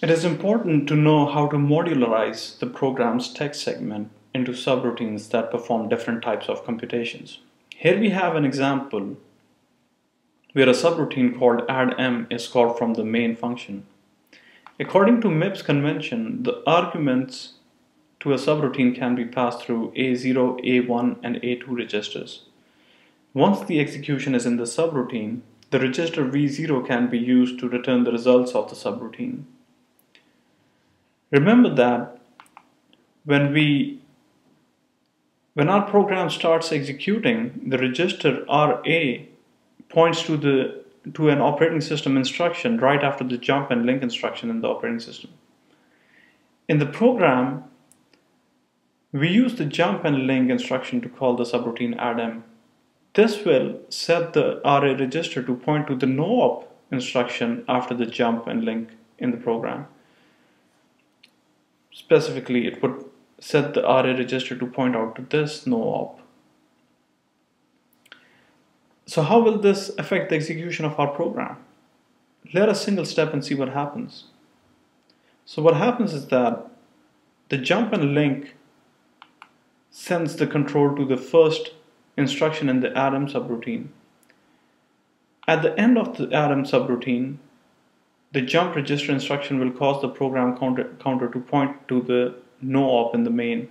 It is important to know how to modularize the program's text segment into subroutines that perform different types of computations. Here we have an example where a subroutine called addM is called from the main function. According to MIPS convention, the arguments to a subroutine can be passed through A0, A1, and A2 registers. Once the execution is in the subroutine, the register V0 can be used to return the results of the subroutine. Remember that when our program starts executing, the register RA points to an operating system instruction right after the jump and link instruction in the operating system. In the program, we use the jump and link instruction to call the subroutine addM. This will set the RA register to point to the no-op instruction after the jump and link in the program. Specifically, it would set the RA register to point out to this no-op. So how will this affect the execution of our program? Let us single step and see what happens. So what happens is that the jump and link sends the control to the first instruction in the addM subroutine. At the end of the addM subroutine, the jump register instruction will cause the program counter to point to the no-op in the main.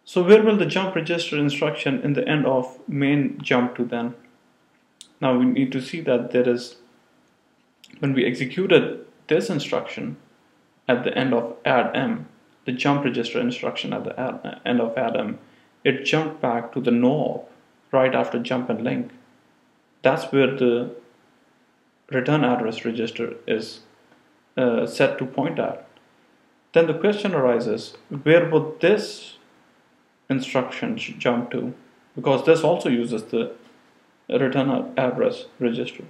So where will the jump register instruction in the end of main jump to then? Now we need to see that when we executed this instruction at the end of addM, the jump register instruction at the end of addM, it jumped back to the no-op right after jump and link. That's where the return address register is set to point at. Then the question arises, where would this instruction jump to? Because this also uses the return address register.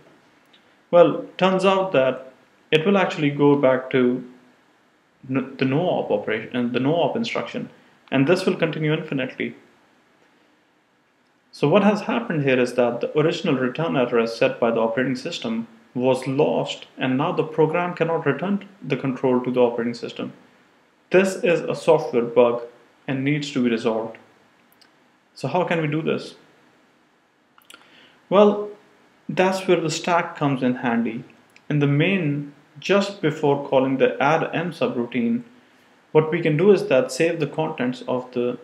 Well, turns out that it will actually go back to the no-op operation and the no-op instruction, and this will continue infinitely. So what has happened here is that the original return address set by the operating system was lost, and now the program cannot return the control to the operating system. This is a software bug and needs to be resolved. So how can we do this? Well, that's where the stack comes in handy. In the main, just before calling the addM subroutine, what we can do is that save the contents of the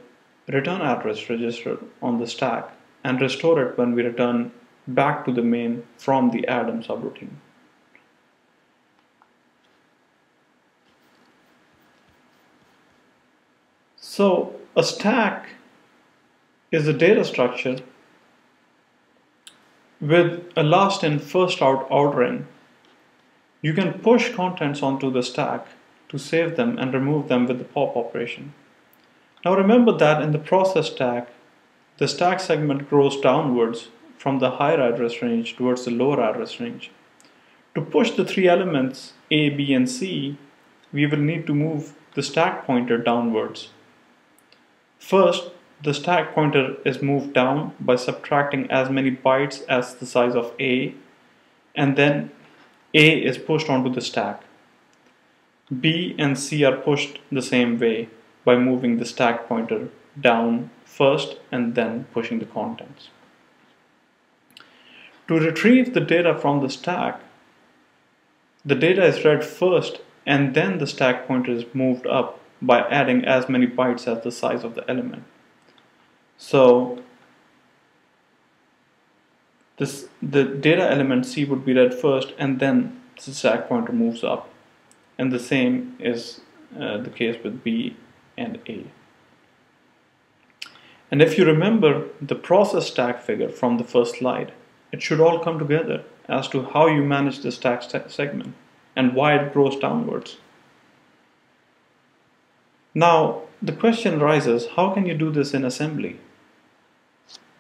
return address register on the stack and restore it when we return back to the main from the addM subroutine. So a stack is a data structure with a last in first out ordering. You can push contents onto the stack to save them and remove them with the pop operation. Now remember that in the process stack, the stack segment grows downwards from the higher address range towards the lower address range. To push the three elements A, B, and C, we will need to move the stack pointer downwards. First, the stack pointer is moved down by subtracting as many bytes as the size of A, and then A is pushed onto the stack. B and C are pushed the same way by moving the stack pointer down first and then pushing the contents. To retrieve the data from the stack, the data is read first and then the stack pointer is moved up by adding as many bytes as the size of the element. So the data element C would be read first and then the stack pointer moves up. And the same is the case with B and A. And if you remember the process stack figure from the first slide, it should all come together as to how you manage the stack segment and why it grows downwards. Now, the question arises, how can you do this in assembly?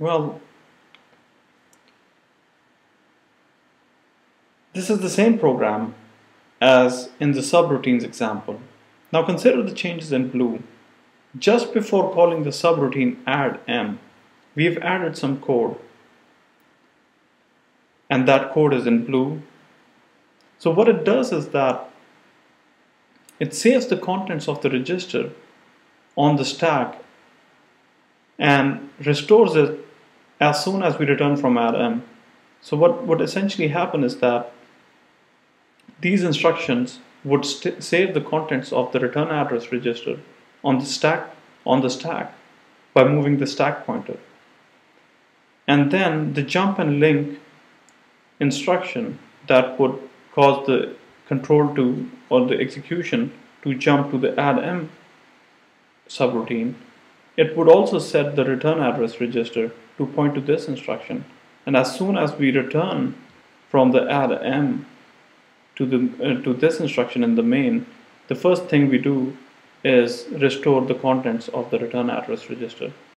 Well, this is the same program as in the subroutines example. Now consider the changes in blue. Just before calling the subroutine addM, we've added some code. And that code is in blue. So what it does is that it saves the contents of the register on the stack and restores it as soon as we return from add_m. So what essentially happened is that these instructions would save the contents of the return address register on the stack by moving the stack pointer. And then the jump and link instruction that would cause the control to, or the execution to jump to the add_m subroutine, it would also set the return address register to point to this instruction. And as soon as we return from the add_m to this instruction in the main, the first thing we do is restore the contents of the return address register.